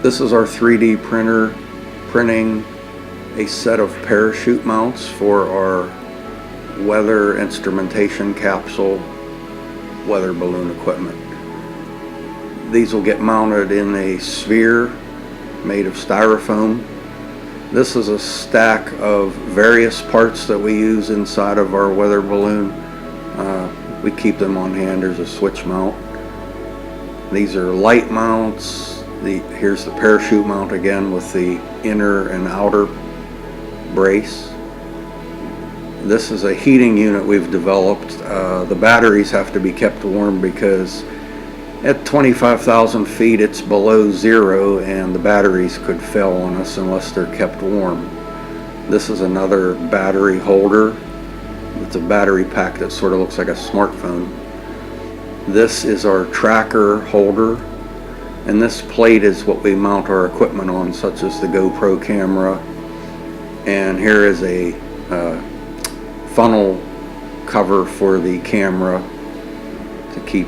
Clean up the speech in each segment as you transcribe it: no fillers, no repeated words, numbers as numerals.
This is our 3D printer printing a set of parachute mounts for our weather instrumentation capsule weather balloon equipment. These will get mounted in a sphere made of styrofoam. This is a stack of various parts that we use inside of our weather balloon. We keep them on hand. There's a switch mount. These are light mounts. Here's the parachute mount again with the inner and outer brace. This is a heating unit we've developed. The batteries have to be kept warm because at 25,000 feet it's below zero and the batteries could fail on us unless they're kept warm. This is another battery holder. It's a battery pack that sort of looks like a smartphone. This is our tracker holder, and this plate is what we mount our equipment on, such as the GoPro camera. And here is a funnel cover for the camera to keep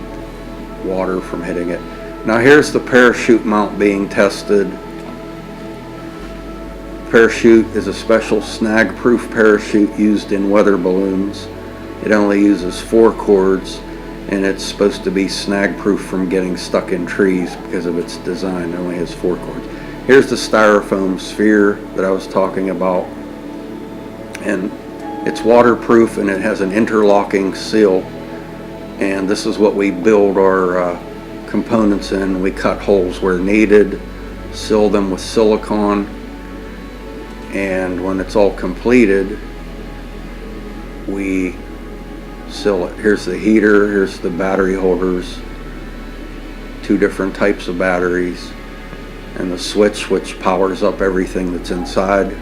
water from hitting it. Now here's the parachute mount being tested. Parachute is a special snag-proof parachute used in weather balloons. It only uses 4 cords, and it's supposed to be snag-proof from getting stuck in trees because of its design. It only has 4 cords. Here's the styrofoam sphere that I was talking about, and it's waterproof and it has an interlocking seal, and this is what we build our components in. We cut holes where needed, seal them with silicone, and when it's all completed we seal it. Here's the heater, here's the battery holders, 2 different types of batteries, and the switch which powers up everything that's inside,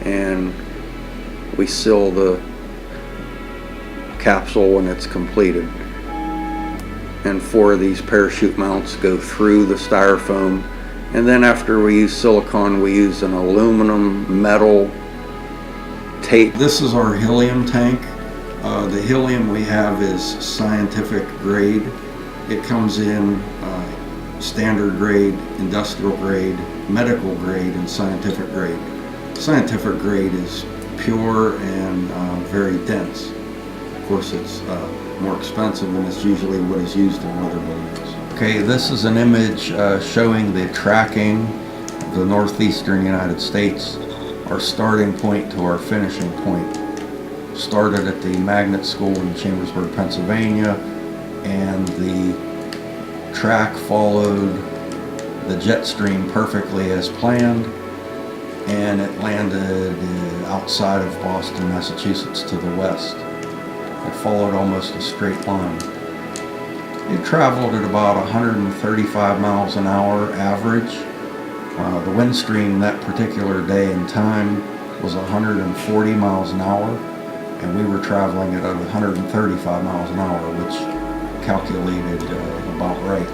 and we seal the capsule when it's completed. And 4 of these parachute mounts go through the styrofoam, and then after we use silicone we use an aluminum metal tape. This is our helium tank. The helium we have is scientific grade. It comes in standard grade, industrial grade, medical grade, and scientific grade. Scientific grade is pure and very dense. Of course it's more expensive, and it's usually what is used in weather balloons. Okay, this is an image showing the tracking of the northeastern United States, our starting point to our finishing point. Started at the magnet school in Chambersburg, Pennsylvania, and the track followed the jet stream perfectly as planned, and it landed outside of Boston, Massachusetts to the west. It followed almost a straight line. It traveled at about 135 miles an hour average. The wind stream that particular day and time was 140 miles an hour, and we were traveling at 135 miles an hour, which calculated about right.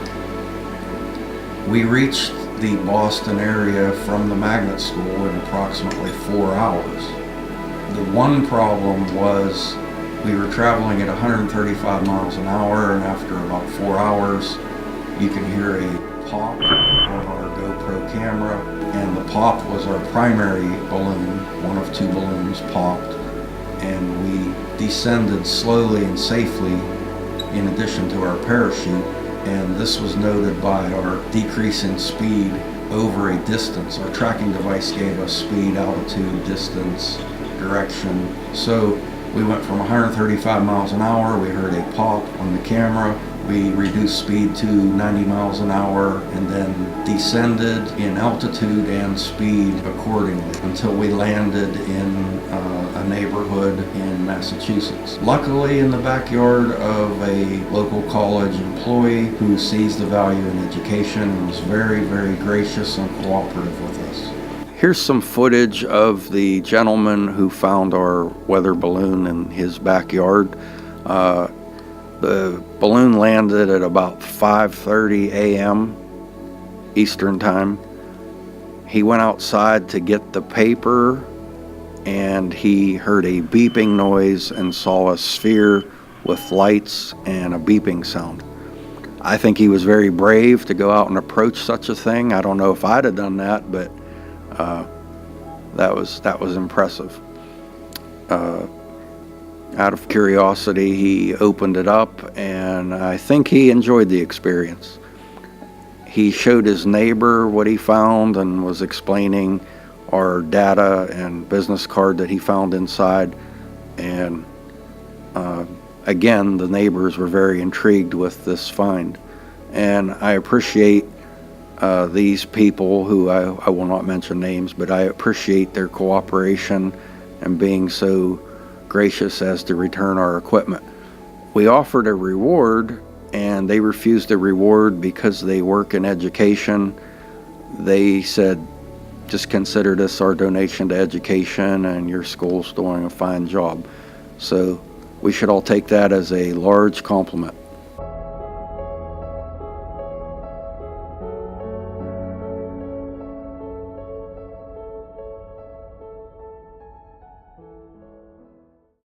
We reached the Boston area from the magnet school in approximately 4 hours. The one problem was we were traveling at 135 miles an hour, and after about 4 hours you can hear a pop on our GoPro camera, and the pop was our primary balloon. One of 2 balloons popped, and we descended slowly and safely in addition to our parachute, and this was noted by our decrease in speed over a distance. Our tracking device gave us speed, altitude, distance, direction. So we went from 135 miles an hour, we heard a pop on the camera, we reduced speed to 90 miles an hour, and then descended in altitude and speed accordingly until we landed in a neighborhood in Massachusetts. Luckily, in the backyard of a local college employee who sees the value in education and was very, very gracious and cooperative with us. Here's some footage of the gentleman who found our weather balloon in his backyard. The balloon landed at about 5:30 a.m. Eastern Time. He went outside to get the paper, and he heard a beeping noise and saw a sphere with lights and a beeping sound. I think he was very brave to go out and approach such a thing. I don't know if I'd have done that, but that was impressive. Out of curiosity, he opened it up, and I think he enjoyed the experience. He showed his neighbor what he found and was explaining our data and business card that he found inside. And again, the neighbors were very intrigued with this find. And I appreciate these people who I will not mention names, but I appreciate their cooperation and being so gracious as to return our equipment. We offered a reward, and they refused the reward because they work in education. They said, just consider this our donation to education, and your school's doing a fine job. So we should all take that as a large compliment.